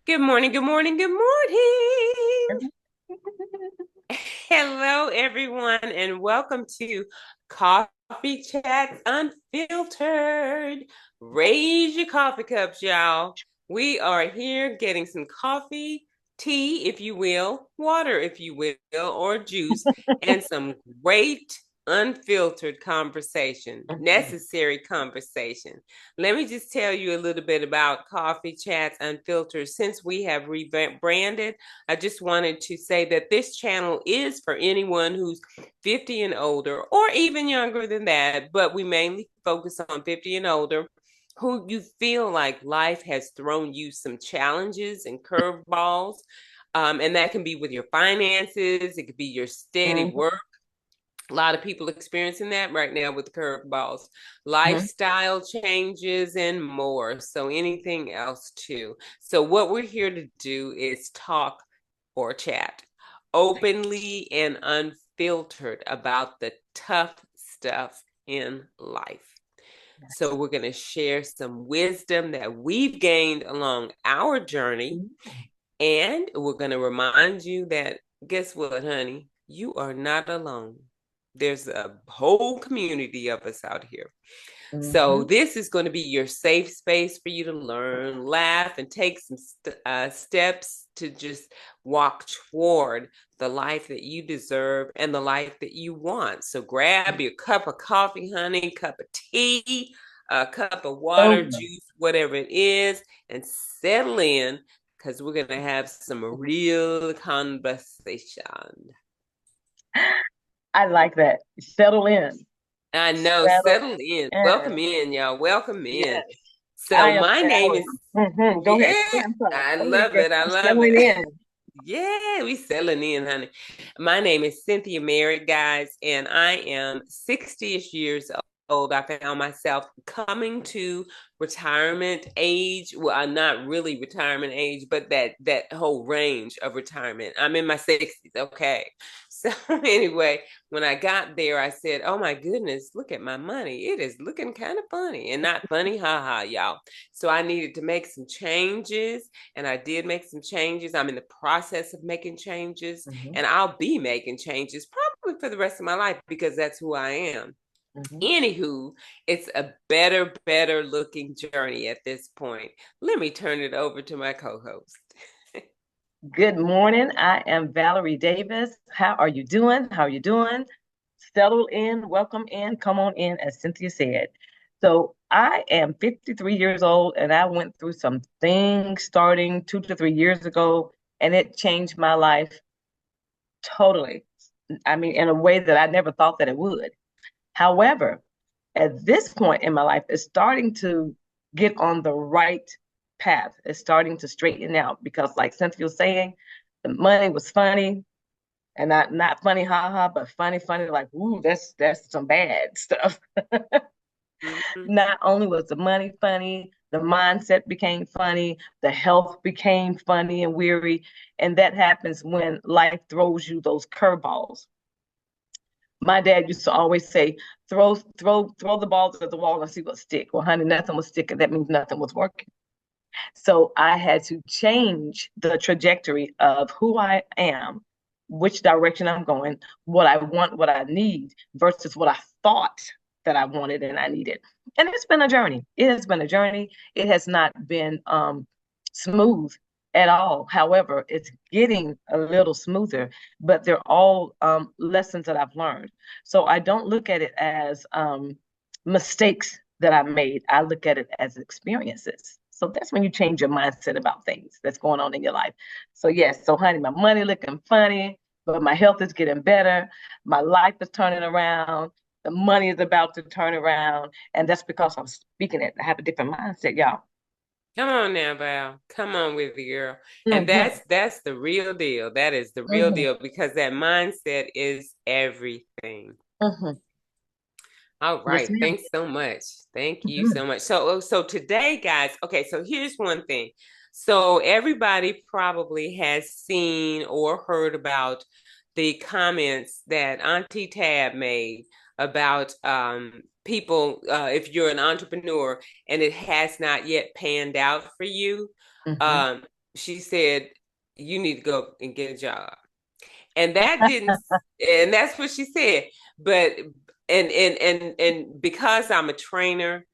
Good morning, good morning, good morning. Hello, everyone, and welcome to Coffee Chats Unfiltered. Raise your coffee cups, y'all. We are here getting some coffee, tea, if you will, water, if you will, or juice, and some great unfiltered conversation, necessary conversation. Let me just tell you a little bit about Coffee Chats Unfiltered. Since we have rebranded, I just wanted to say that this channel is for anyone who's 50 and older, or even younger than that, but we mainly focus on 50 and older, who you feel like life has thrown you some challenges and curveballs. And that can be with your finances, it could be your steady Mhm, work. A lot of people experiencing that right now with curveballs, mhm. lifestyle changes, and more. So, anything else too. So, what we're here to do is talk or chat openly and unfiltered about the tough stuff in life. So, we're going to share some wisdom that we've gained along our journey. And we're going to remind you that, guess what, honey? You are not alone. There's a whole community of us out here. So, Mhm. this is going to be your safe space for you to learn, laugh, and take some steps to just walk toward the life that you deserve and the life that you want. So, grab your cup of coffee, honey, cup of tea, a cup of water, Oh, juice, whatever it is, and settle in because we're going to have some real conversation. I like that. Settle in. I know, Settle settle in. in. Welcome in, y'all. Welcome in. Yes, So I am my name is, settling. Go ahead. yeah, I'm sorry. I Go ahead. love Yes, it. I I'm love settling it. in. Yeah, we selling in, honey. My name is Cynthia Merritt, guys, and I am 60-ish years old. I found myself coming to retirement age. Well, I'm not really retirement age, but that whole range of retirement. I'm in my 60s, okay. So anyway, when I got there, I said, "Oh my goodness, look at my money. It is looking kind of funny and not funny, haha, y'all." So I needed to make some changes, and I did make some changes. I'm in the process of making changes, Mhm, and I'll be making changes probably for the rest of my life because that's who I am. mhm. Anywho, it's a better looking journey at this point. Let me turn it over to my co host. Good morning. I am Valerie Davis. How are you doing? How are you doing? Settle in. Welcome in. Come on in, as Cynthia said. So I am 53 years old, and I went through some things starting 2 to 3 years ago, and it changed my life totally. I mean, in a way that I never thought that it would. However, at this point in my life, it's starting to get on the right path. It's starting to straighten out because, like Cynthia was saying, the money was funny and not funny, haha, but funny, like, ooh, that's some bad stuff. Mhm. Not only was the money funny, the mindset became funny, the health became funny and weary, and that happens when life throws you those curveballs. My dad used to always say, throw the balls at the wall and see what stick. Well, honey, nothing was sticking. That means nothing was working. So I had to change the trajectory of who I am, which direction I'm going, what I want, what I need, versus what I thought that I wanted and I needed. And it's been a journey. It has been a journey. It has not been smooth at all. However, it's getting a little smoother, but they're all lessons that I've learned. So I don't look at it as mistakes that I made. I look at it as experiences. So that's when you change your mindset about things that's going on in your life. So yes, so honey, my money looking funny, but my health is getting better. My life is turning around. The money is about to turn around. And that's because I'm speaking it. I have a different mindset, y'all. Come on now, Val. Come on with it, girl. And Mm-hmm. that's the real deal. That is the real Mm-hmm. deal because that mindset is everything. Mm-hmm. All Yes, right. ma'am. Thanks so much. Thank you Mm-hmm. so much. So today, guys, okay, so here's one thing. So everybody probably has seen or heard about the comments that Auntie Tab made about people if you're an entrepreneur and it has not yet panned out for you. Mm-hmm. Um she said, you need to go and get a job. And that didn't, and that's what she said. But and because I'm a trainer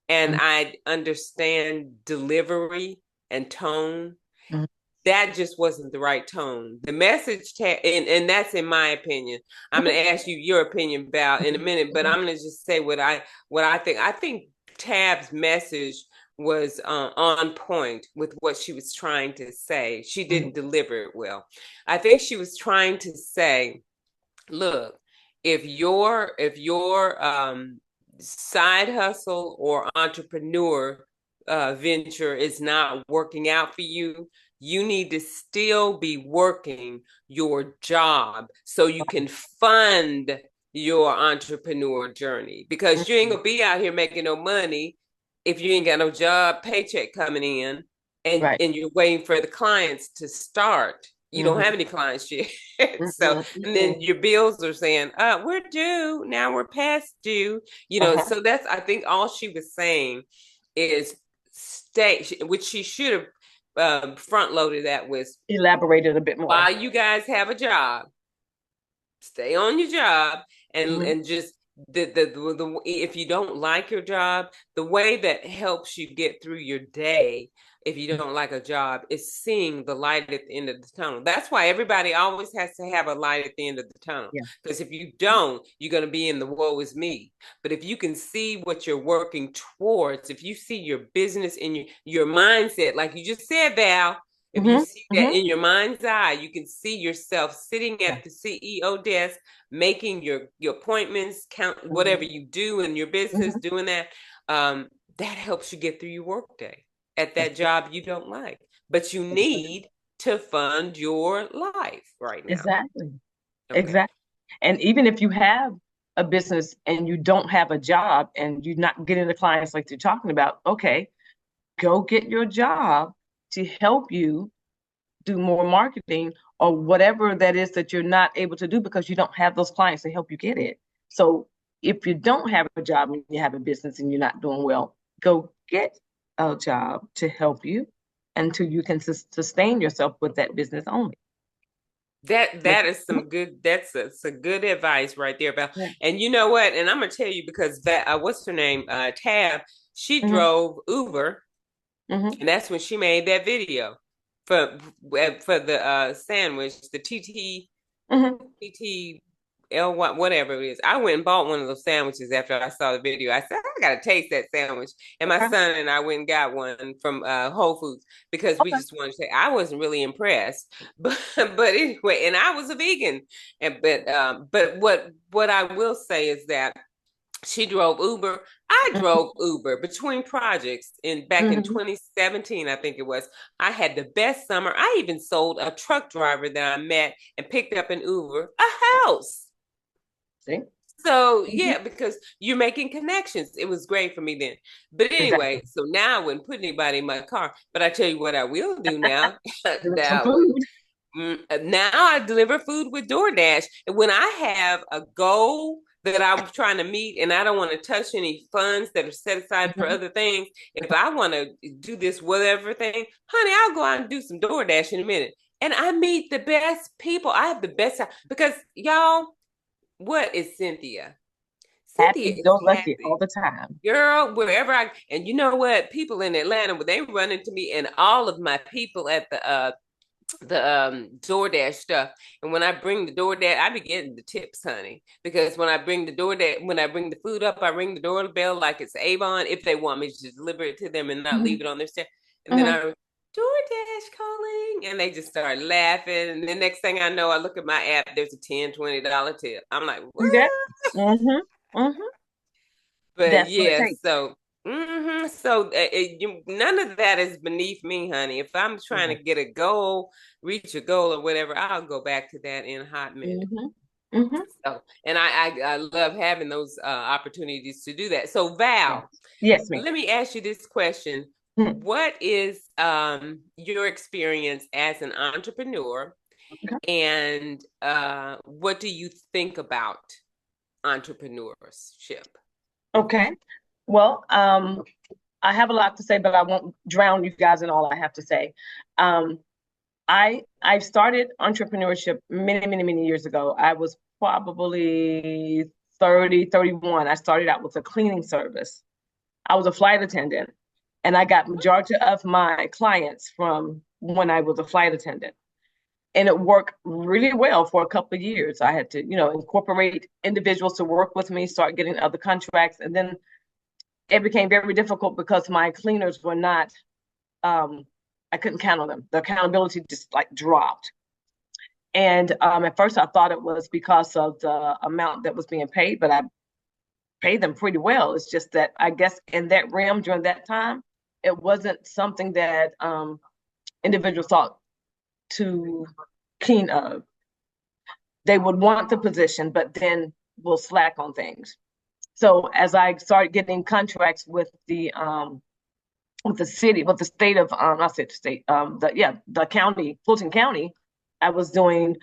and Mhm, I understand delivery and tone, mhm, that just wasn't the right tone. The message and that's in my opinion. I'm going to ask you your opinion about in a minute, but mhm, I'm going to just say what I think. I think Tab's message was on point with what she was trying to say. She mhm, didn't deliver it well. I think she was trying to say, look, if your side hustle or entrepreneur venture is not working out for you, you need to still be working your job so you can fund your entrepreneur journey, because you ain't mhm. gonna be out here making no money if you ain't got no job paycheck coming in, and Right. you're waiting for the clients to start. You don't have Mhm, any clients yet. So, mhm, and then mhm. your bills are saying, we're due. Now we're past due. Uh-huh. So that's, I think all she was saying is stay, which she should have front loaded that with, Elaborated a bit more. while you guys have a job, stay on your job, and Mhm, just the if you don't like your job, the way that helps you get through your day, if you don't like a job, is seeing the light at the end of the tunnel. That's why everybody always has to have a light at the end of the tunnel, yeah. because if you don't, you're going to be in the woe is me. But if you can see what you're working towards, if you see your business in your mindset, like you just said, Val, if you Mhm, see that mhm. in your mind's eye, you can see yourself sitting Yeah. at the CEO desk, making your appointments, count whatever Mhm, you do in your business, mhm. doing that. That helps you get through your workday at That's that job you don't like. But you exactly. need to fund your life right now. Exactly. Okay. Exactly. And even if you have a business and you don't have a job and you're not getting the clients like you're talking about, okay, go get your job to help you do more marketing or whatever that is that you're not able to do because you don't have those clients to help you get it. So if you don't have a job and you have a business and you're not doing well, go get a job to help you until you can sustain yourself with that business only. That is some good. That's a good advice right there, Val. Yeah. And you know what? And I'm gonna tell you, because that what's her name? Tab. She Hmm. drove Uber, Hmm. and that's when she made that video for for the sandwich, the Hmm. TTL whatever it is. I went and bought one of those sandwiches after I saw the video. I said, I gotta taste that sandwich, and my Okay. son and I went and got one from Whole Foods, because we Okay. just wanted to say I wasn't really impressed, but anyway, and I was a vegan, and but what I will say is that she drove Uber. I drove Uber between projects in back in Hmm. 2017, I think it was. I had the best summer. I even sold a truck driver that I met and picked up an Uber a house. See? So Hmm. yeah, because you're making connections. It was great for me then. But Exactly. anyway, so now I wouldn't put anybody in my car. But I tell you what I will do now. Doing some Now food. now I deliver food with DoorDash. And when I have a goal that I'm trying to meet and I don't want to touch any funds that are set aside for Hmm. other things, if I want to do this whatever thing, honey, I'll go out and do some DoorDash in a minute. And I meet the best people. I have the best time because y'all, what is Cynthia? Cynthia Happy is go lucky all happy. the time. Girl, wherever and you know what? People in Atlanta, when they run into me, and all of my people at the DoorDash stuff. And when I bring the DoorDash, I be getting the tips, honey. Because when I bring the DoorDash, when I bring the food up, I ring the doorbell like it's Avon if they want me to just deliver it to them and not leave Hmm. it on their step. And then Hmm. I DoorDash calling, and they just start laughing. And the next thing I know, I look at my app, there's a $10, $20 tip. I'm like, See that? what? Hmm. Hmm. But That's what it yeah, takes. none of that is beneath me, honey. If I'm trying Right. to get a goal, reach a goal or whatever, I'll go back to that in a hot minute. Hmm. Hmm. So, and I love having those opportunities to do that. So, Yes. Val, Yes, ma'am. let me ask you this question: Mhm. what is your experience as an entrepreneur, Okay. and what do you think about entrepreneurship? Okay. Well, I have a lot to say, but I won't drown you guys in all I have to say. Um, I started entrepreneurship many, many, many years ago. I was probably 30, 31. I started out with a cleaning service. I was a flight attendant, and I got majority of my clients from when I was a flight attendant. And it worked really well for a couple of years. I had to, incorporate individuals to work with me, start getting other contracts, and then it became very difficult because my cleaners were not, um, I couldn't count on them. The accountability just like dropped. And at first, I thought it was because of the amount that was being paid, but I paid them pretty well. It's just that I guess in that realm during that time, it wasn't something that individuals thought too keen of. They would want the position, but then will slack on things. So as I started getting contracts with the city, with the state of I said state, the county, Fulton County, I was doing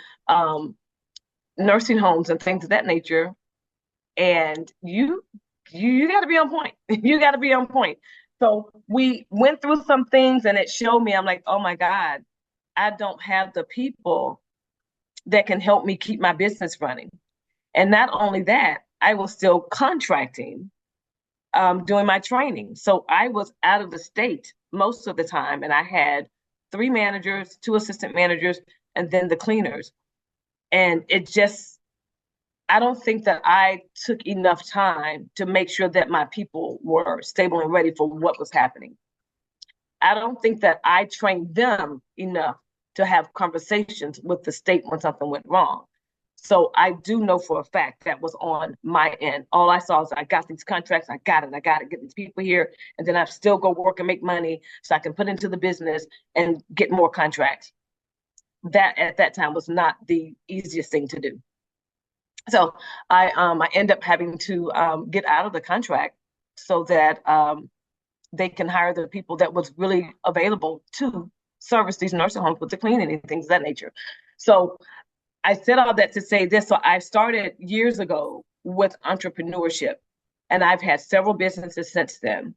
nursing homes and things of that nature. And you got to be on point. You got to be on point. So we went through some things, and it showed me. I'm like, oh my God, I don't have the people that can help me keep my business running. And not only that, I was still contracting, doing my training. So I was out of the state most of the time, and I had three managers, two assistant managers, and then the cleaners. And it just, I don't think that I took enough time to make sure that my people were stable and ready for what was happening. I don't think that I trained them enough to have conversations with the state when something went wrong. So I do know for a fact that was on my end. All I saw is I got these contracts, I got to get these people here, and then I still go work and make money so I can put into the business and get more contracts. That at that time was not the easiest thing to do. So I end up having to get out of the contract so that they can hire the people that was really available to service these nursing homes with the cleaning and things of that nature. So I said all that to say this. So I started years ago with entrepreneurship, and I've had several businesses since then.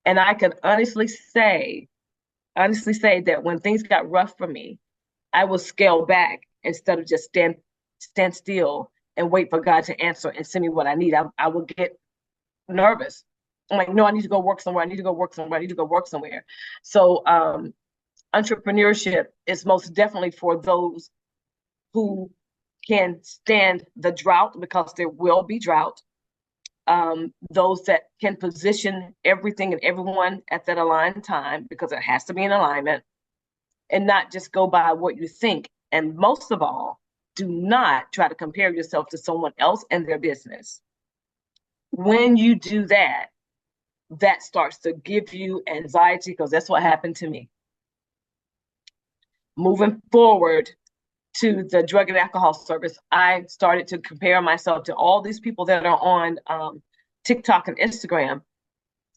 And I can honestly say that when things got rough for me, I will scale back instead of just stand still and wait for God to answer and send me what I need. I will get nervous. I'm like, no, I need to go work somewhere. I need to go work somewhere. I need to go work somewhere. So entrepreneurship is most definitely for those who can stand the drought, because there will be drought. Those that can position everything and everyone at that aligned time, because it has to be in alignment, and not just go by what you think. And most of all, do not try to compare yourself to someone else and their business. When you do that, that starts to give you anxiety, because that's what happened to me. Moving forward to the drug and alcohol service, I started to compare myself to all these people that are on TikTok and Instagram.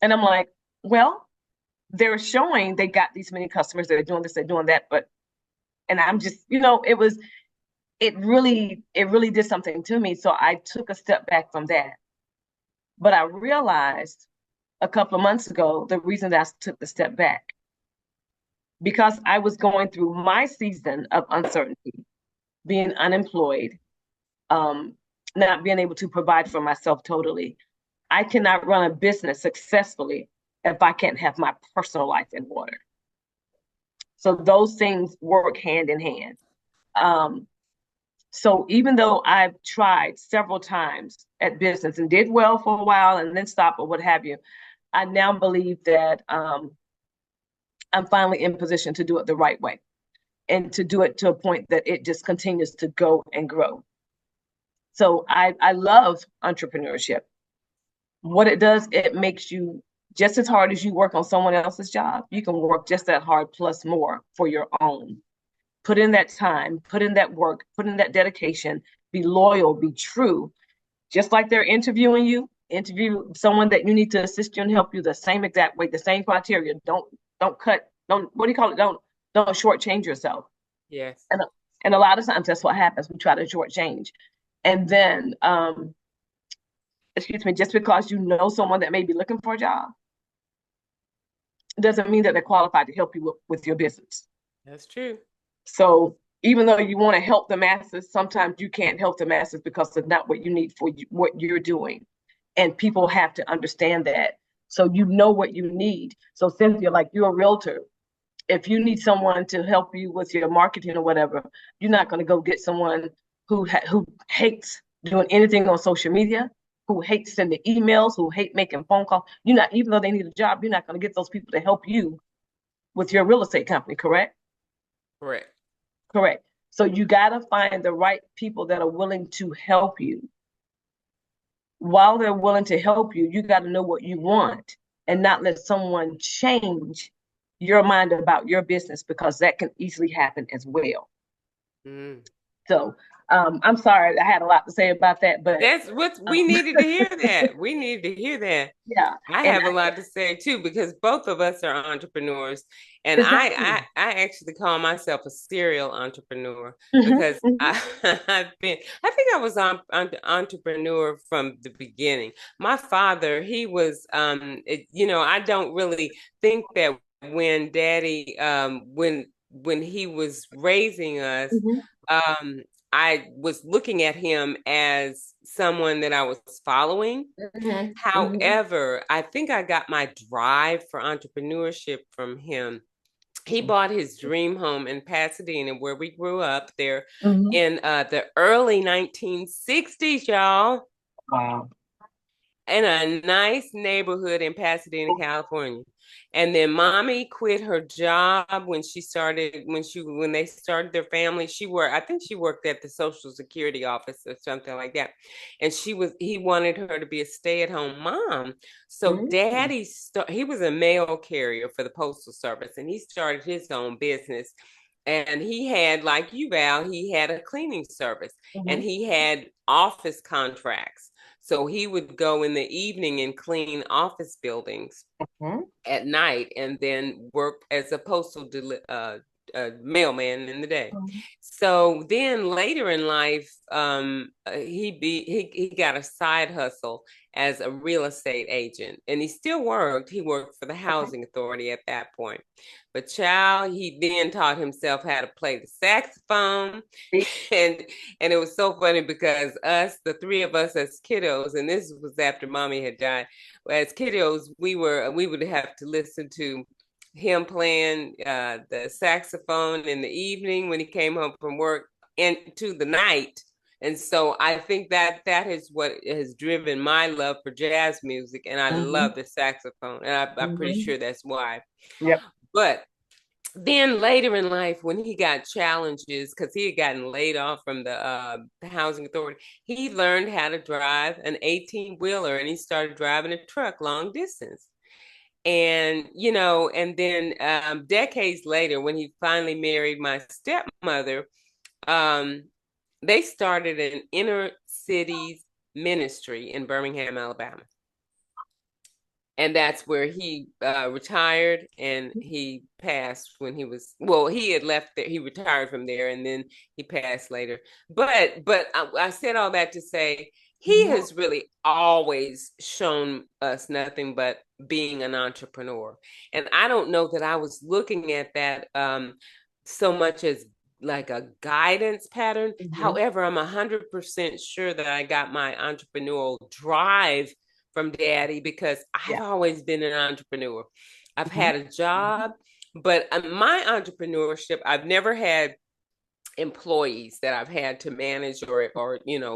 And I'm like, well, they're showing they got these many customers, they're doing this, they're doing that, but, and I'm just, it really did something to me. So I took a step back from that. But I realized a couple of months ago the reason that I took the step back, because I was going through my season of uncertainty, being unemployed, um, not being able to provide for myself totally. I cannot run a business successfully if I can't have my personal life in order. So those things work hand in hand. Um, so even though I've tried several times at business and did well for a while and then stopped or what have you, I now believe that I'm finally in position to do it the right way, and to do it to a point that it just continues to go and grow. So I love entrepreneurship. What it does, it makes you, just as hard as you work on someone else's job, you can work just that hard plus more for your own. Put in that time, put in that work, put in that dedication, be loyal, be true. Just like they're interviewing you, interview someone that you need to assist you and help you the same exact way, the same criteria. Don't cut, don't, what do you call it? Don't shortchange yourself. Yes. And a lot of times that's what happens. We try to shortchange. And then excuse me, just because you know someone that may be looking for a job, doesn't mean that they're qualified to help you with your business. That's true. So even though you want to help the masses, sometimes you can't help the masses because it's not what you need for what you're doing. And people have to understand that. So you know what you need. So Cynthia, like you're a realtor. If you need someone to help you with your marketing or whatever, you're not going to go get someone who hates doing anything on social media, who hates sending emails, who hate making phone calls. You're not, even though they need a job, you're not going to get those people to help you with your real estate company, correct? Correct. Correct. So you got to find the right people that are willing to help you. While they're willing to help you, you got to know what you want and not let someone change your mind about your business because that can easily happen as well. Mm. So I'm sorry, I had a lot to say about that, but That's what we needed to hear that. We needed to hear that. yeah, I and have a lot to say too because both of us are entrepreneurs, and exactly. I actually call myself a serial entrepreneur Mm-hmm, because mm-hmm, I think I was on entrepreneur from the beginning. My father, he was I don't really think that when Daddy when he was raising us, mm-hmm, um I was looking at him as someone that I was following. mm-hmm, mm-hmm, However, I think I got my drive for entrepreneurship from him. He bought his dream home in Pasadena, where we grew up there mm-hmm. in the early 1960s, y'all, Wow. in a nice neighborhood in Pasadena, California. And then mommy quit her job when they started their family. I think she worked at the Social Security office or something like that. And he wanted her to be a stay-at-home mom. So Mm-hmm. he was a mail carrier for the Postal Service and he started his own business. And he had, like you, Val, he had a cleaning service and Mm-hmm. he had office contracts. So he would go in the evening and clean office buildings Mm-hmm. at night and then work as a mailman in the day. So then later in life, he got a side hustle as a real estate agent, and he still worked. He worked for the housing authority at that point. But child, he then taught himself how to play the saxophone, and and it was so funny because the three of us as kiddos, and this was after mommy had died. As kiddos, we would have to listen to him playing the saxophone in the evening when he came home from work into the night. And so I think that is what has driven my love for jazz music, and I Mm-hmm. love the saxophone, and I'm pretty Mm-hmm. sure that's why. Yep. But then later in life, when he got challenges, because he had gotten laid off from the housing authority, he learned how to drive an 18-wheeler and he started driving a truck long distance. And, and then decades later, when he finally married my stepmother, um, they started an inner cities ministry in Birmingham, Alabama. And that's where he retired, and he passed when he had left there. He retired from there and then he passed later. But I said all that to say he Mm-hmm. has really always shown us nothing but being an entrepreneur. And I don't know that I was looking at that so much as like a guidance pattern. Mm-hmm. However, I'm 100% sure that I got my entrepreneurial drive from daddy because I've Yeah. always been an entrepreneur. I've Mm-hmm. had a job, but my entrepreneurship, I've never had employees that I've had to manage or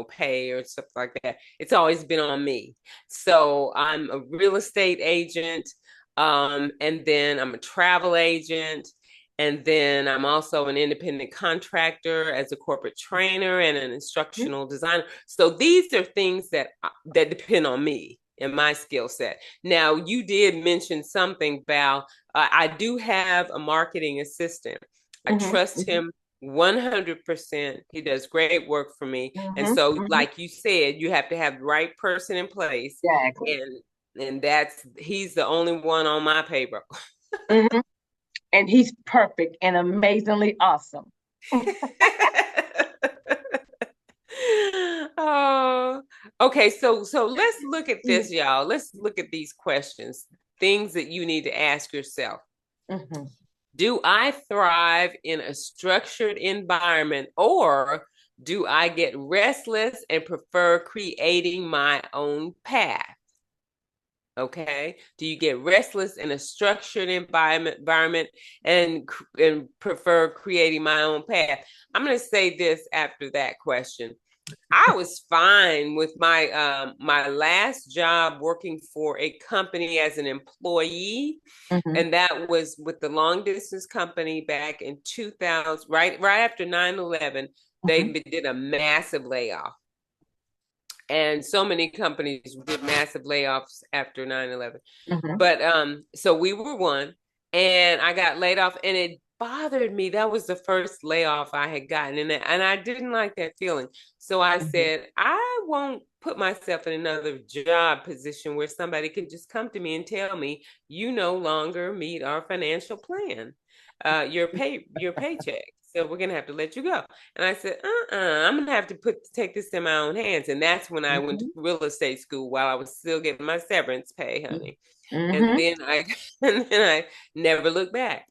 pay or stuff like that. It's always been on me. So I'm a real estate agent, and then I'm a travel agent, and then I'm also an independent contractor as a corporate trainer and an instructional designer. So these are things that depend on me and my skill set. Now, you did mention something, Val. I do have a marketing assistant. I trust Mm-hmm. him 100%. He does great work for me. And Mm-hmm. so, Mm-hmm. like you said, you have to have the right person in place. Exactly. And he's the only one on my payroll. Mm-hmm. And he's perfect and amazingly awesome. Oh, okay. So let's look at this, y'all. Let's look at these questions. things that you need to ask yourself. Mm-hmm. Do I thrive in a structured environment, or do I get restless and prefer creating my own path? Okay. Do you get restless in a structured environment and prefer creating my own path? I'm going to say this after that question. I was fine with my last job working for a company as an employee, Mm-hmm. and that was with the long distance company back in 2000, right after 9/11. They Mm-hmm. did a massive layoff, and so many companies did massive layoffs after 9/11. Mm-hmm. But so we were one, and I got laid off, and it bothered me. That was the first layoff I had gotten, and I didn't like that feeling. So I Mm-hmm. said, I won't put myself in another job position where somebody can just come to me and tell me you no longer meet our financial plan, your paycheck. So we're gonna have to let you go. And I said, I'm gonna have to take this in my own hands. And that's when I went to Mm-hmm. real estate school while I was still getting my severance pay, honey. And Mm-hmm. then I and then I never looked back.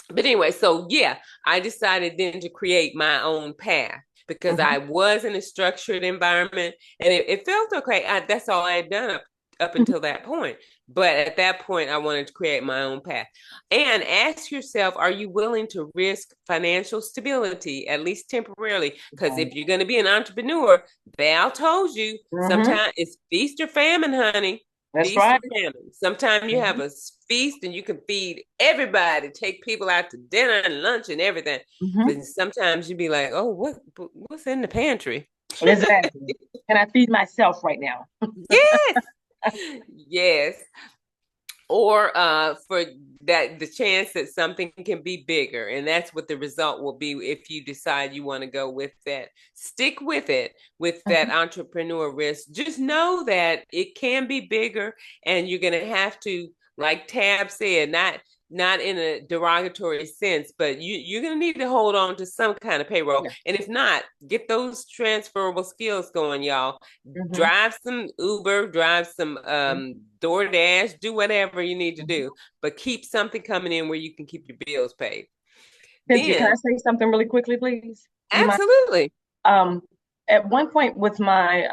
But anyway, so yeah, I decided then to create my own path because Mm-hmm. I was in a structured environment, and it felt okay. That's all I had done up until that point. But at that point, I wanted to create my own path. And ask yourself, are you willing to risk financial stability, at least temporarily? Because if you're going to be an entrepreneur, Val told you Mm-hmm. sometimes it's feast or famine, honey. That's Feast right. or famine. Sometimes you have Mm-hmm. a feast and you can feed everybody, take people out to dinner and lunch and everything. Mm-hmm. But sometimes you'd be like, oh, what's in the pantry? Exactly. Can I feed myself right now? Yes, yes. Or for that the chance that something can be bigger, and that's what the result will be if you decide you want to go with that. Stick with it, with that Mm-hmm. entrepreneur risk. Just know that it can be bigger, and you're going to have to, like Tab said, not in a derogatory sense, but you're going to need to hold on to some kind of payroll, Yeah. and if not, get those transferable skills going, y'all. Mm-hmm. Drive some Uber, drive some DoorDash, do whatever you need to Mm-hmm. do, but keep something coming in where you can keep your bills paid. Cynthia, can I Then, say something really quickly, please? Do you mind? absolutely. Um, at one point with my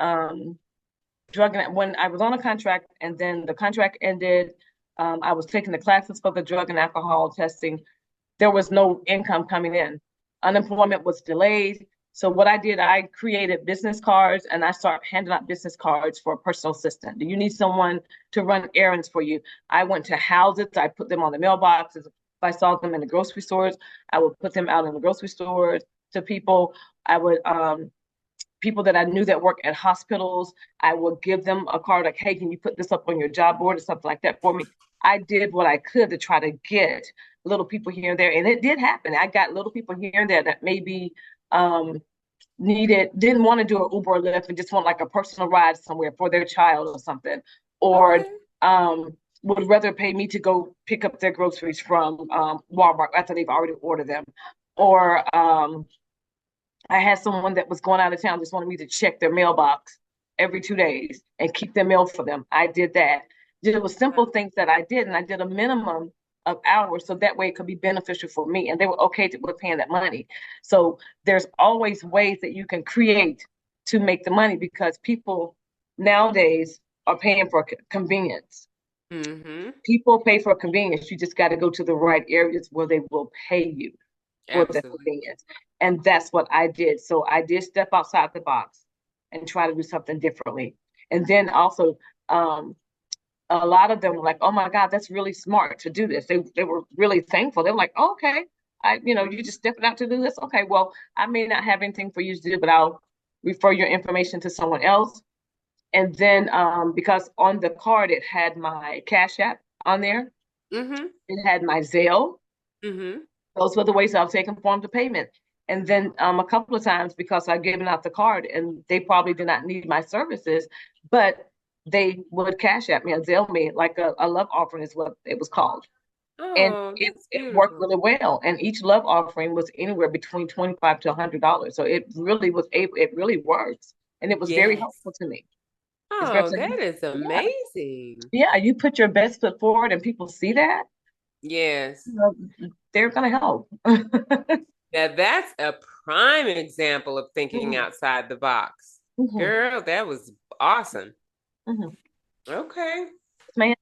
when I was on a contract and then the contract ended, I was taking the classes for the drug and alcohol testing. There was no income coming in. Unemployment was delayed. So what I did, I created business cards and I started handing out business cards for a personal assistant. Do you need someone to run errands for you? I went to houses, I put them on the mailboxes. If I saw them in the grocery stores, I would put them out in the grocery stores to people. I would people that I knew that work at hospitals, I would give them a card like, hey, can you put this up on your job board or something like that for me? I did what I could to try to get little people here and there. And it did happen. I got little people here and there that maybe didn't want to do an Uber or Lyft and just want like a personal ride somewhere for their child or something. Or Okay. would rather pay me to go pick up their groceries from Walmart after they've already ordered them. Or I had someone that was going out of town, just wanted me to check their mailbox every 2 days and keep their mail for them. I did that. It was simple things that I did, and I did a minimum of hours so that way it could be beneficial for me. And they were okay with paying that money. So there's always ways that you can create to make the money because people nowadays are paying for convenience. Mm-hmm. People pay for convenience. You just got to go to the right areas where they will pay you for the Absolutely. convenience. And that's what I did. So I did step outside the box and try to do something differently. And then also, a lot of them were like, "Oh my God, that's really smart to do this." They were really thankful. They were like, oh, "Okay, you just stepping out to do this. Okay, well, I may not have anything for you to do, but I'll refer your information to someone else." And then because on the card it had my Cash App on there, Mm-hmm. it had my Zelle. Mm-hmm. Those were the ways I've taken forms of payment. And then a couple of times because I've given out the card and they probably did not need my services, but they would cash at me and Zelle me like a love offering is what it was called. And Oh, it, that's it worked beautiful. really well. And each love offering was anywhere between 25 to $100. So it really was able, it really works. And it was very Yes. helpful to me. Wow, especially, that is yeah, amazing. yeah, you put your best foot forward and people see that, Yes. you know, they're gonna help. Now that's a prime example of thinking Mhm, outside the box. mhm, Girl, that was awesome. mhm. Okay. Man.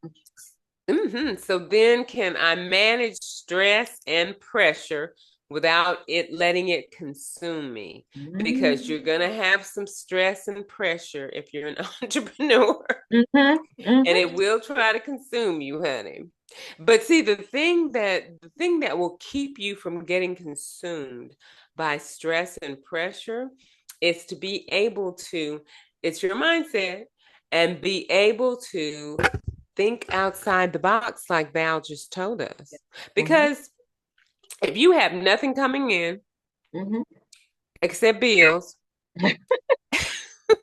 So then can I manage stress and pressure without it letting it consume me? Because you're Mhm, going to have some stress and pressure if you're an entrepreneur, mhm, and mhm, it will try to consume you, honey. But see, the thing that will keep you from getting consumed by stress and pressure is to be able to, it's your mindset, and be able to think outside the box like Val just told us. mhm, Because if you have nothing coming in mhm. except bills,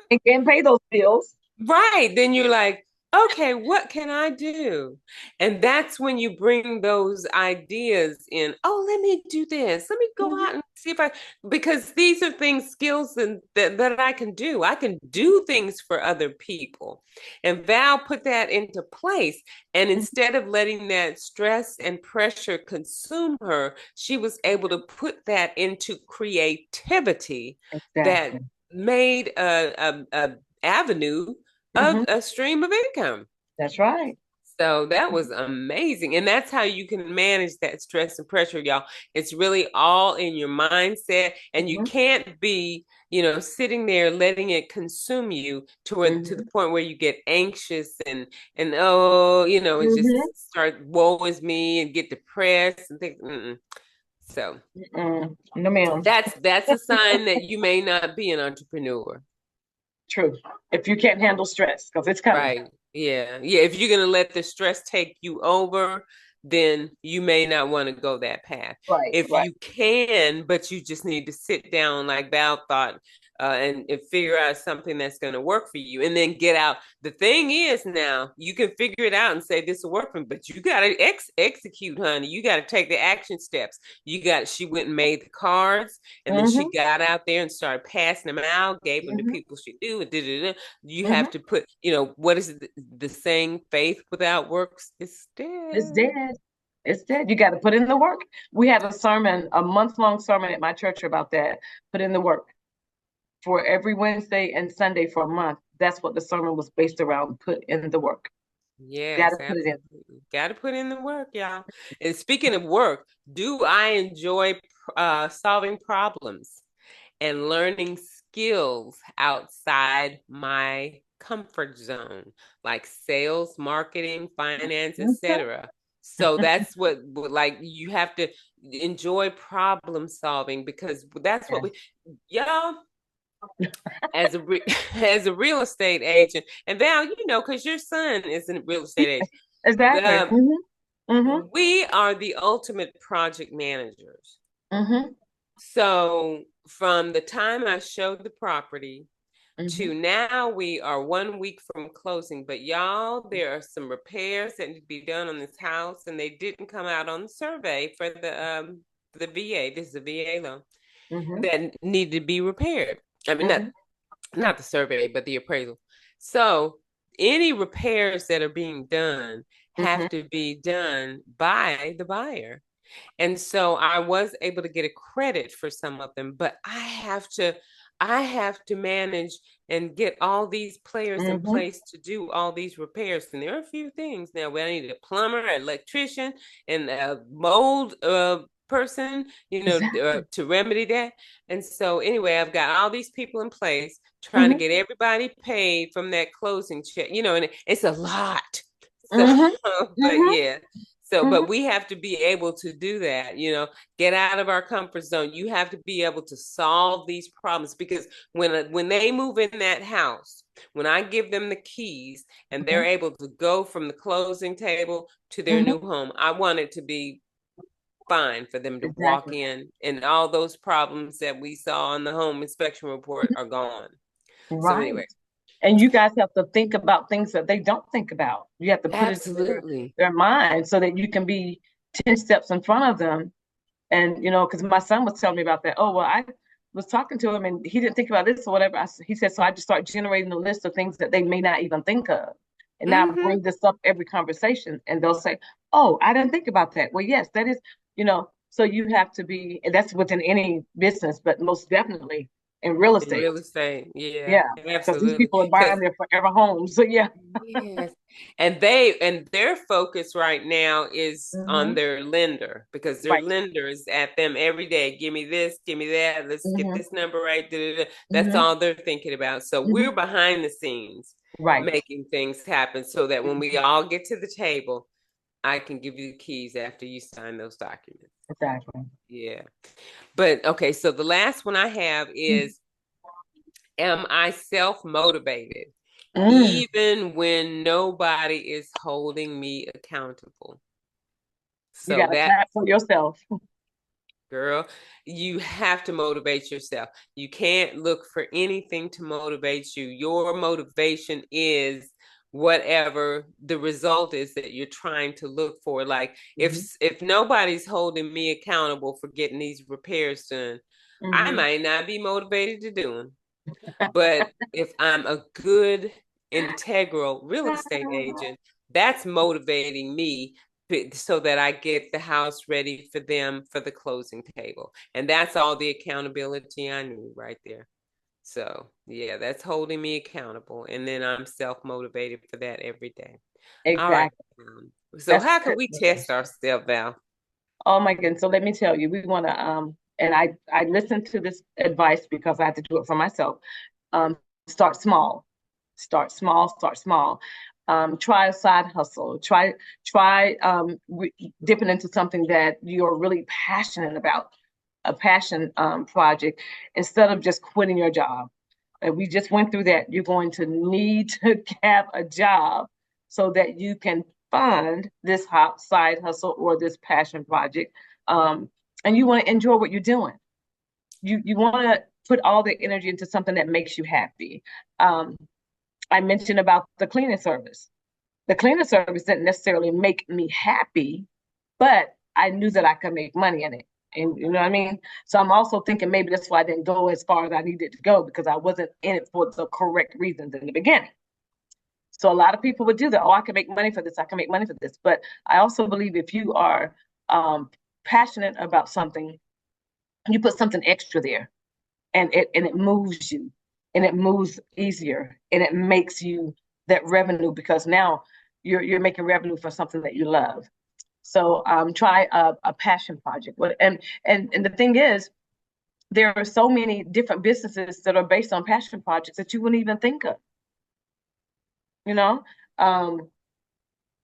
And can't pay those bills. right, then you're like, okay, what can I do? And that's when you bring those ideas in. Oh, let me do this. Let me go Mhm, out and see if I, because these are things, skills that I can do. I can do things for other people. And Val put that into place. And mhm. instead of letting that stress and pressure consume her, she was able to put that into creativity that Exactly. made a avenue of Mhm. a stream of income. That's right. So that was amazing. And that's how you can manage that stress and pressure, y'all. It's really all in your mindset. And you Mhm, can't be, sitting there letting it consume you to the mhm, point where you get anxious and oh, and mhm, just start woe is me and get depressed and think, mm-mm. So mm. No, ma'am. that's a sign that you may not be an entrepreneur. True. If you can't handle stress, because it's coming. Right. Yeah. Yeah. If you're going to let the stress take you over, then you may not want to go that path. Right, If right. you can, but you just need to sit down, like Val thought, and figure out something that's going to work for you and then get out. The thing is now you can figure it out and say this will work for me, but you got to execute, honey. You got to take the action steps. She went and made the cards and then she Mm-hmm, got out there and started passing them out, gave them to mm-hmm, people she knew, and did. You mm-hmm. have to put, what is the saying? Faith without works is It's dead. dead. It's dead. You got to put in the work. We had a sermon, a month-long sermon at my church about that. Put in the work for every Wednesday and Sunday for a month. That's what the sermon was based around. Put in the work. Got Yes, to put it in. absolutely. Got to put in the work, y'all. And speaking of work, do I enjoy solving problems and learning skills outside my comfort zone, like sales, marketing, finance, etc. So that's what like you have to enjoy problem solving because that's what Yes, we y'all as a as a real estate agent. And Val, because your son is a real estate agent, exactly. Mm-hmm, mm-hmm, we are the ultimate project managers. mm-hmm, So from the time I showed the property mm-hmm, to now, we are 1 week from closing. But y'all, there are some repairs that need to be done on this house, and they didn't come out on the survey for the VA. This is a VA loan mm-hmm, that needed to be repaired. I mean, not mm-hmm, not the survey, but the appraisal. So any repairs that are being done mm-hmm, have to be done by the buyer. And so I was able to get a credit for some of them, but I have to manage and get all these players in mm-hmm. place to do all these repairs. And there are a few things now. We need a plumber, an electrician, and a mold person, Exactly. to remedy that. And so anyway, I've got all these people in place trying to Mm-hmm, get everybody paid from that closing check, and it's a lot. So, mm-hmm, but mm-hmm, yeah. So, mm-hmm, but we have to be able to do that, get out of our comfort zone. You have to be able to solve these problems because when they move in that house, when I give them the keys and they're able to go from the closing table to their mm-hmm. new home, I want it to be fine for them to walk Exactly. in and all those problems that we saw on the home inspection report are gone. So Right. anyway, And you guys have to think about things that they don't think about. You have to put it in absolutely. their mind so that you can be 10 steps in front of them. And, because my son was telling me about that. Oh, well, was talking to him and he didn't think about this or whatever. He said, so I just start generating a list of things that they may not even think of. And now I Mm-hmm. bring this up every conversation and they'll say, oh, I didn't think about that. Well, yes, that is, so you have to be, and that's within any business, but most definitely in real In estate. real estate, yeah, Yeah. Because these absolutely. people are Because buying their forever homes. So yeah. yes, and their focus right now is on Hmm. their lender because their Right. lender is at them every day. Give me this, give me that. Let's get Hmm. this number right. Da, da, da. That's Hmm. all they're thinking about. So we're Hmm. behind the scenes Right. making things happen so that when we Mhm. all get to the table, I can give you the keys after you sign those documents. Exactly. Yeah. But okay, so the last one I have is, am I self motivated Mm. even when nobody is holding me accountable? You So got to that, clap for yourself. girl, you have to motivate yourself. You can't look for anything to motivate you. Your motivation is whatever the result is that you're trying to look for. Like Hmm. if nobody's holding me accountable for getting these repairs done, I Hmm. might not be motivated to do them. But if I'm a good, integral real estate agent, that's motivating me so that I get the house ready for them for the closing table. And that's all the accountability I need right there. So, yeah, that's holding me accountable. And then I'm self motivated for that every day. All right. Exactly. So, That's how can good we test motivation. ourselves, Val? Oh my goodness. So let me tell you, we want to and I listened to this advice because I had to do it for myself. Um start small. Start small, start small. Try a side hustle. Try dipping into something that you're really passionate about, a passion project instead of just quitting your job. And we just went through that. You're going to need to have a job so that you can fund this side hustle or this passion project. Um, and you want to enjoy what you're doing. You want to put all the energy into something that makes you happy. Um, I mentioned about the cleaning service. The cleaning service didn't necessarily make me happy, but I knew that I could make money in it. And you know what I mean? So I'm also thinking maybe that's why I didn't go as far as I needed to go because I wasn't in it for the correct reasons in the beginning. So a lot of people would do that. Oh, I can make money for this. I can make money for this. But I also believe if you are um, passionate about something, you put something extra there, and it moves you, and it moves easier, and it makes you that revenue because now you're making revenue for something that you love. So try a passion project. And the thing is, there are so many different businesses that are based on passion projects that you wouldn't even think of. You know, um,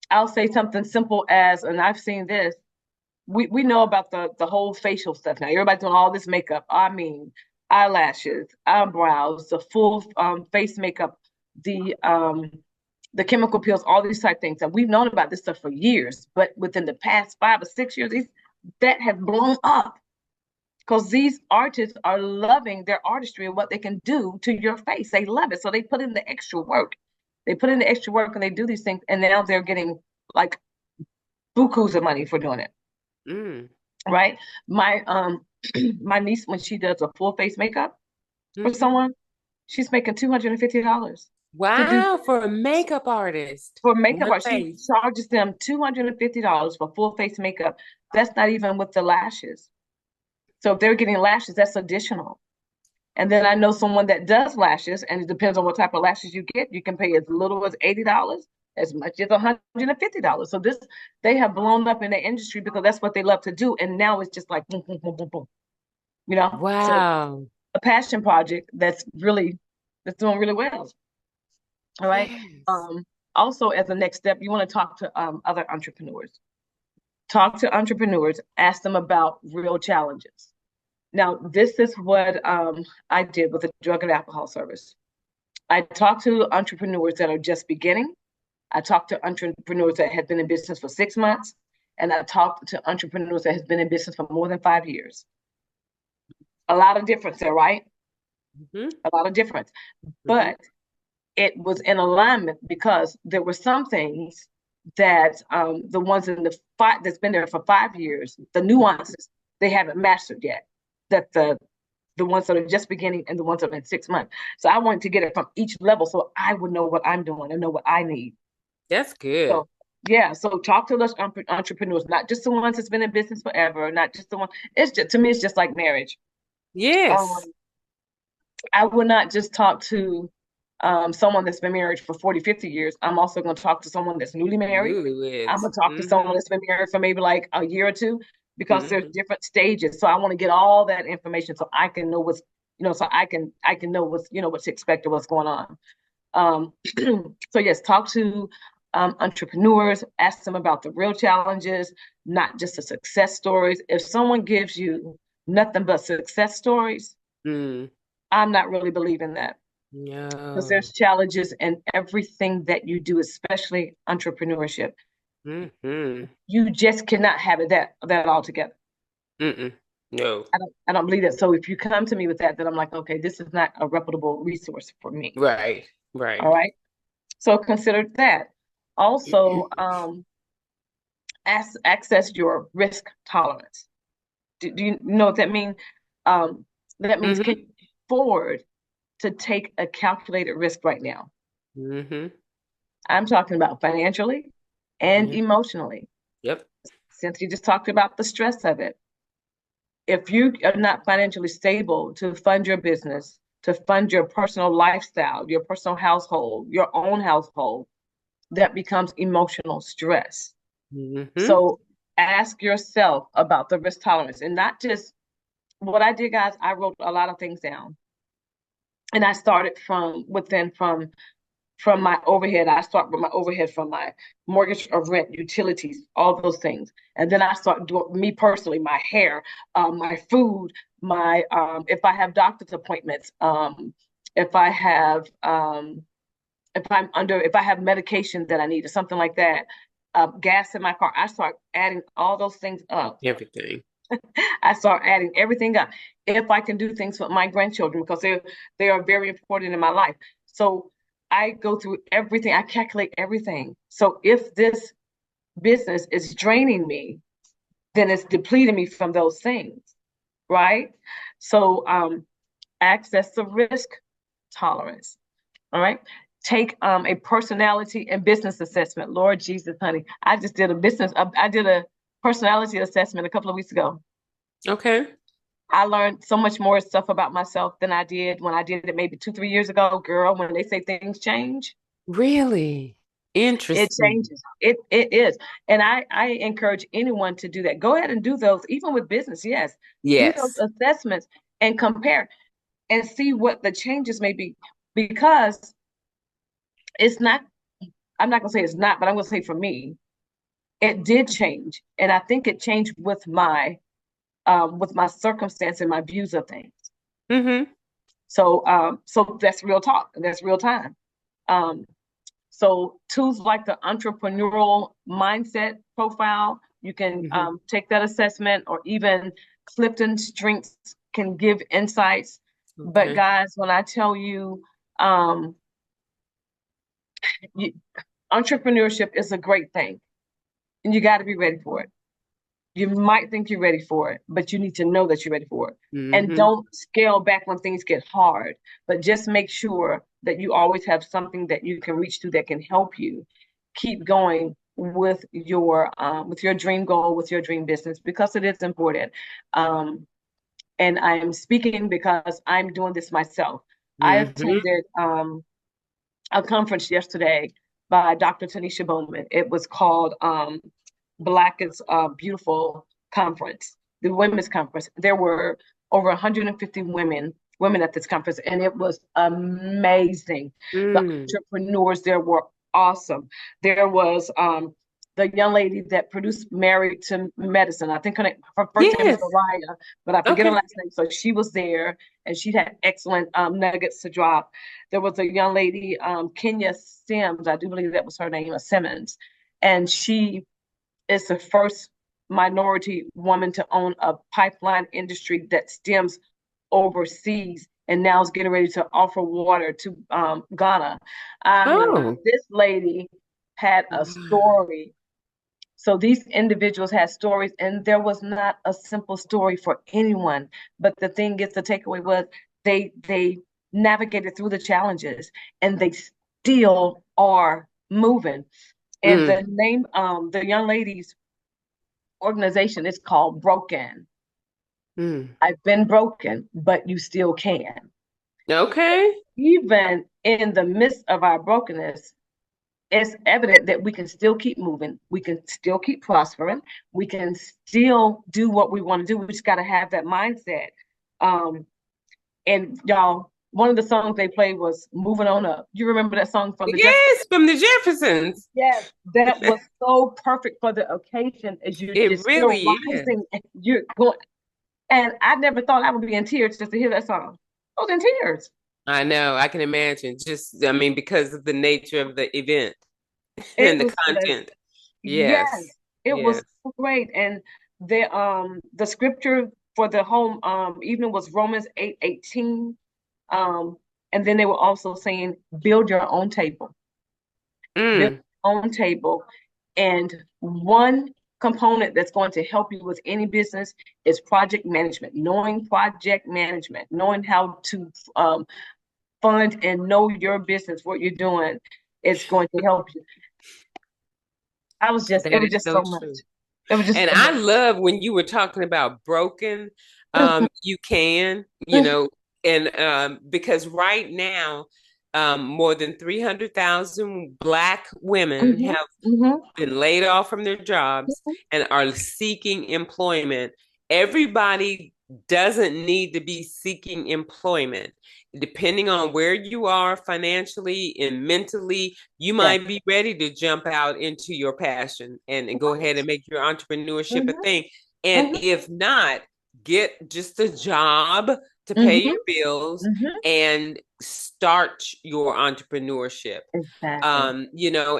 I'll say something simple as, and I've seen this. We know about the whole facial stuff now. Everybody doing all this makeup. I mean, eyelashes, eyebrows, the full face makeup, the um, the chemical peels, all these type things. And we've known about this stuff for years, but within the past 5 or 6 years, that has blown up because these artists are loving their artistry and what they can do to your face. They love it. So they put in the extra work. They put in the extra work and they do these things. And now they're getting like bukus of money for doing it. Mm. Right. My my niece, when she does a full face makeup for Mm-hmm. someone, she's making $250 to do Wow, for a makeup artist, for makeup one art. She face. charges them $250 for full face makeup. That's not even with the lashes. So if they're getting lashes, that's additional. And then I know someone that does lashes, and it depends on what type of lashes you get. You can pay as little as $80, as much as $150. So they have blown up in the industry because that's what they love to do. And now it's just like boom, boom, boom, boom, boom. So Wow. a passion project that's doing really well. All right. Yes. Um, Also, as a next step, you want to talk to other entrepreneurs. Talk to entrepreneurs. Ask them about real challenges. Now, this is what I did with the drug and alcohol service. I talked to entrepreneurs that are just beginning. I talked to entrepreneurs that have been in business for 6 months, and I talked to entrepreneurs that have been in business for more than 5 years. A lot of difference there, right? Mm-hmm. A lot of difference. Mm-hmm. But it was in alignment because there were some things that the ones in the five that's been there for 5 years, the nuances they haven't mastered yet. That the the ones that are just beginning and the ones that are in 6 months. So I wanted to get it from each level so I would know what I'm doing and know what I need. That's good. So yeah, so talk to those entrepreneurs, not just the ones that's been in business forever, not just the one. It's just, to me, it's just like marriage. Yes. Um, I would not just talk to someone that's been married for 40, 50 years. I'm also going to talk to someone that's newly married. I'm Newlyweds. going to talk to someone Mm-hmm. that's been married for maybe like a year or two because there's Mm-hmm. different stages. So I want to get all that information so I can know what's, so I can know what's, what's expected, what's going on. So yes, talk to entrepreneurs, ask them about the real challenges, not just the success stories. If someone gives you nothing but success stories, Mm. I'm not really believing that because No. there's challenges in everything that you do, especially entrepreneurship. Mm-hmm. You just cannot have it that all together. Mm-mm. No. I don't believe that. So if you come to me with that, then I'm like, okay, this is not a reputable resource for me. Right. All Right. right. So consider that. Also, access your risk tolerance. Do you know what that means? Um, that means can Mm-hmm. you afford to take a calculated risk right now? Mm-hmm. I'm talking about financially and Yeah. emotionally. Yep. Since you just talked about the stress of it, if you are not financially stable to fund your business, to fund your personal lifestyle, your personal household, your own household, that becomes emotional stress. Mm-hmm. So ask yourself about the risk tolerance and not just what I did, guys. I wrote a lot of things down and I started from my overhead. I start with my overhead from my mortgage or rent, utilities, all those things. And then I start doing me personally, my hair, my food, my if I have doctor's appointments, if I have if I have medication that I need or something like that, gas in my car. I start adding all those things up. Everything. I start adding everything up. If I can do things with my grandchildren because they are very important in my life. So I go through everything. I calculate everything. So if this business is draining me, then it's depleting me from those things, right? So access the risk tolerance. All right. Take a personality and business assessment. Lord Jesus, honey, I just did a I did a personality assessment a couple of weeks ago. Okay. I learned so much more stuff about myself than I did when I did it maybe 2, 3 years ago. Girl, when they say things change, Really it interesting. changes. It is. And I encourage anyone to do that. Go ahead and do those, even with business. Yes. Do those Yes. assessments and compare and see what the changes may be. Because it's not, I'm not gonna say it's not, but I'm gonna say for me, it did change. And I think it changed with my circumstance and my views of things. Mm-hmm. So that's real talk. That's real time. Um, so tools like the entrepreneurial mindset profile, you can Mm-hmm. take that assessment, or even Clifton Strengths can give insights. But Okay. guys, when I tell you, um, you entrepreneurship is a great thing, and you got to be ready for it. You might think you're ready for it, but you need to know that you're ready for it. And Mm-hmm. don't scale back when things get hard, but just make sure that you always have something that you can reach to that can help you keep going with your dream goal, with your dream business, because it is important. And I am speaking because I'm doing this myself. I Mm-hmm. attended a conference yesterday by Dr. Tanisha Bowman. It was called Black is Beautiful Conference, the women's conference. There were over 150 women at this conference, and it was amazing. The Mm. entrepreneurs there were awesome. There was the young lady that produced Married to Medicine. I think her first name is Yes. Mariah, but I forget her Okay. last name. So she was there, and she had excellent nuggets to drop. There was a young lady, Kenya Sims, I do believe that was her name, Simmons, and she is the first minority woman to own a pipeline industry that stems overseas and now is getting ready to offer water to Ghana. I mean, Oh. this lady had a Wow. story. So these individuals had stories, and there was not a simple story for anyone. But the thing is, the takeaway was they navigated through the challenges, and they still are moving. And Mm, the name, the young lady's organization is called Broken. mm. I've been broken, but you still can. Okay. Even in the midst of our brokenness, it's evident that we can still keep moving. We can still keep prospering. We can still do what we want to do. We just got to have that mindset. Um, and y'all, one of the songs they played was "Moving On Up." You remember that song from the Jeffersons? Yes, from the Jeffersons. Yes, that was so perfect for the occasion. As It you're really is. rising, and you're going. And I never thought I would be in tears just to hear that song. I was in tears. I know. I can imagine. Just, I mean, because of the nature of the event It and the was just content. Yes. yes, it was Yes. so great. And the scripture for the home evening was Romans 8:18. Um, and then they were also saying, build your own table, build Mm. your own table. And one component that's going to help you with any business is project management, knowing how to fund and know your business, what you're doing. It's going to help you. It That was is just so so much. true. It was just And so I much. love when you were talking about broken, Mhm, you can, mhm, and because right now, more than 300,000 Black women mhm, have mhm, been laid off from their jobs mhm. and are seeking employment. Everybody doesn't need to be seeking employment. Depending on where you are financially and mentally, you Yes. might be ready to jump out into your passion and go ahead and make your entrepreneurship a Mhm, thing. And mhm, if not, get just a job to pay mhm, your bills mhm. and start your entrepreneurship, Exactly.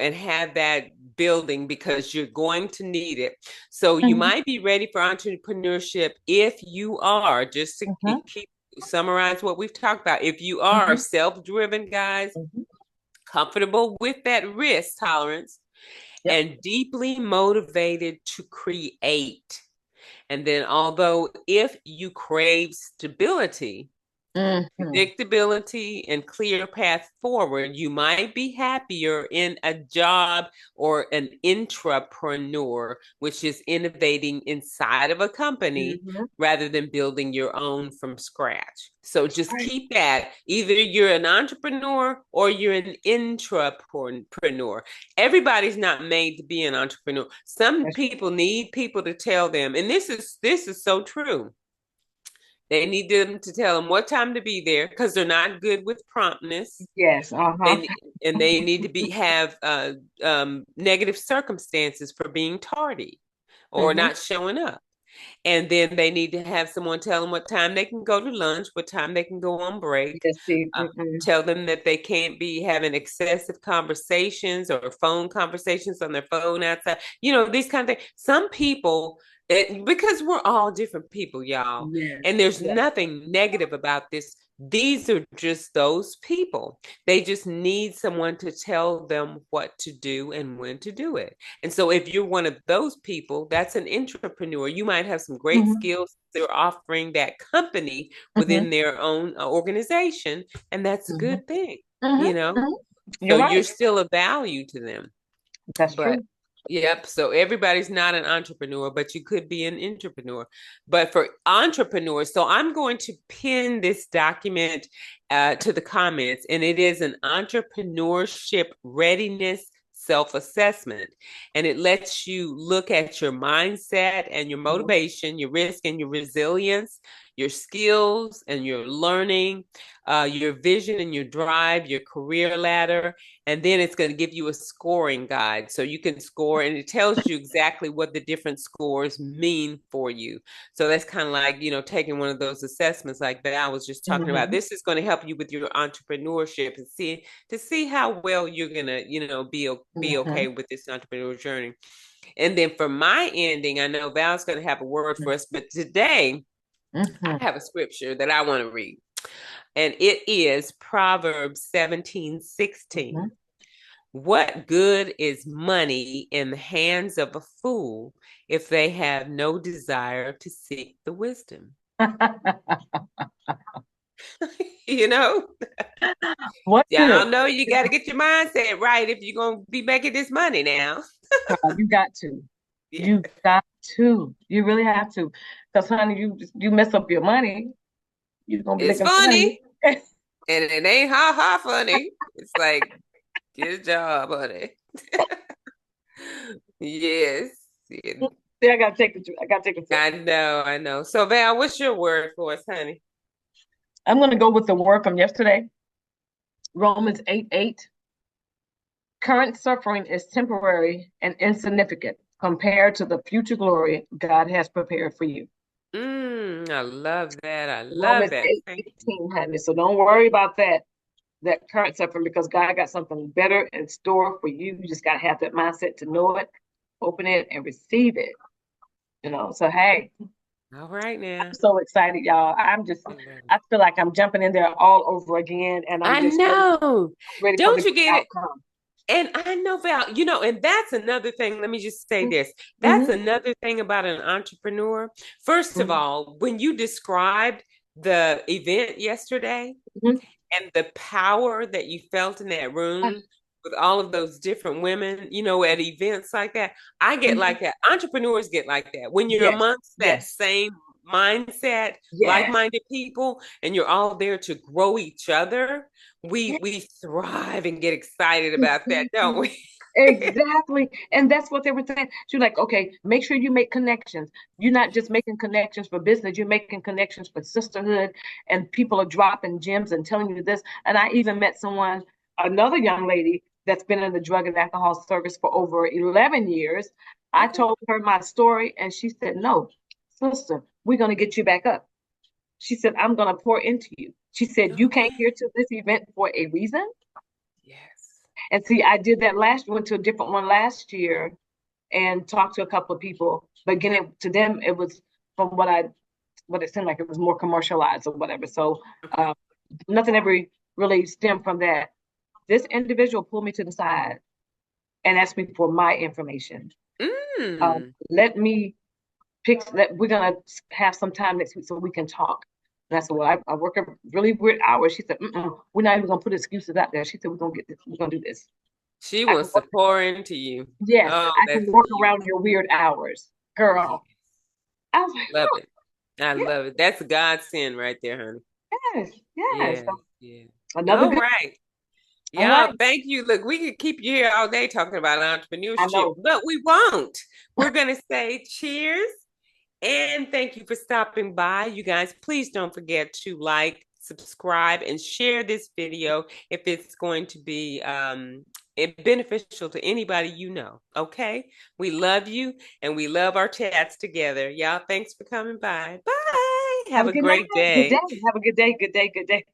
and have that building because you're going to need it. So you Mhm, might be ready for entrepreneurship if you are, just to mhm, keep summarize what we've talked about. If you are mhm, self-driven, guys, mhm. comfortable with that risk tolerance, Yep. and deeply motivated to create. And then, although if you crave stability, Mhm. predictability and clear path forward, you might be happier in a job or an intrapreneur, which is innovating inside of a company Mhm. rather than building your own from scratch. So just Right. keep that. Either you're an entrepreneur or you're an intrapreneur. Everybody's not made to be an entrepreneur. Some That's people need people to tell them, and this is so true. They need them to tell them what time to be there because they're not good with promptness. yes. Uh-huh. They and they need to be have negative circumstances for being tardy or Mhm. not showing up. And then they need to have someone tell them what time they can go to lunch, what time they can go on break. Yes, see. Uh, Tell them that they can't be having excessive conversations or phone conversations on their phone outside. These kind of things. Some people, because we're all different people, y'all, Yes. and there's Yes. nothing negative about this. These are just those people. They just need someone to tell them what to do and when to do it. And so if you're one of those people, that's an entrepreneur. You might have some great Mhm. skills they're offering that company Mhm. within their own organization, and that's a Mhm. good thing, Mhm. you know. Mhm. So You're you're right. still a value to them. That's But true. yep, so everybody's not an entrepreneur, but you could be an entrepreneur. But for entrepreneurs, so I'm going to pin this document to the comments, and it is an entrepreneurship readiness self-assessment, and it lets you look at your mindset and your Mhm. motivation, your risk and your resilience, your skills and your learning, your vision and your drive, your career ladder, and then it's going to give you a scoring guide so you can score, and it tells you exactly what the different scores mean for you. So that's kind of like, taking one of those assessments like that I was just talking about. Mhm. This is going to help you with your entrepreneurship and see how well you're going to, be okay Mhm. with this entrepreneurial journey. And then for my ending, I know Val's going to have a word for us, but today I Mhm. have a scripture that I want to read, and it is Proverbs 17:16. Mhm. What good is money in the hands of a fool if they have no desire to seek the wisdom? You know, What y'all good? know you got to get your mindset right if you're going to be making this money now. You got to. Yeah. You got to. You really have to. Because, honey, you mess up your money, you're gonna be It's looking funny. funny and it ain't ha ha funny. It's like, get a job, honey. Yes. Yeah. See, I gotta take I gotta take a sip. I know, I know. So Val, what's your word for us, honey? I'm gonna go with the word from yesterday, Romans 8:8. Current suffering is temporary and insignificant compared to the future glory God has prepared for you. I love that. I love Romans that. 8, Thank you. 18, honey. So don't worry about that current suffering because God got something better in store for you. You just gotta have that mindset to know it, open it, and receive it. So hey, All right now. I'm so excited, y'all. I love it. I feel like I'm jumping in there all over again, and I'm I just know. ready for the Don't you good get it? outcome. And I know, Val, and that's another thing. Let me just say this. That's Mm-hmm, another thing about an entrepreneur. First of mm-hmm, all, when you described the event yesterday, mm-hmm. and the power that you felt in that room with all of those different women, at events like that, I get Mm-hmm. like that. Entrepreneurs get like that. When you're Yes, amongst that yes, same mindset, yes, like-minded people, and you're all there to grow each other, yes. we thrive and get excited about that, don't we? Exactly. And that's what they were saying. She's like, okay, make sure you make connections. You're not just making connections for business, you're making connections for sisterhood, and people are dropping gems and telling you this. And I even met another young lady that's been in the drug and alcohol service for over 11 years. I Okay. told her my story, and she said, no, sister, we're going to get you back up. She said, I'm going to pour into you. She said, you came here Okay. to this event for a reason. Yes. And see, I did that went to a different one last year and talked to a couple of people. But again, to them, it was from what it seemed like it was more commercialized or whatever. So Okay. uh, nothing ever really stemmed from that. This individual pulled me to the side and asked me for my information. Mm. Let me we're going to have some time next week so we can talk. And I said, well, I work a really weird hours. She said, we're not even going to put excuses out there. She said, we're going to get this. We're going to do this. She I can wants to work, pour into you. yes, Oh, I can that's work around beautiful. your weird hours, Yes. girl. I was like, Love it. I yeah, love it. That's a godsend right there, honey. yes, yes. Yeah, So yeah. another All good. right. All right. Y'all, thank you. Look, we could keep you here all day talking about I entrepreneurship, know. but we won't. We're going to say cheers and thank you for stopping by. You guys, please don't forget to like, subscribe, and share this video if it's going to be beneficial to anybody you know. Okay? We love you and we love our chats together. Y'all, thanks for coming by. Bye. Have Have a a good night. great Good day. day. Have a good day. Good day. Good day.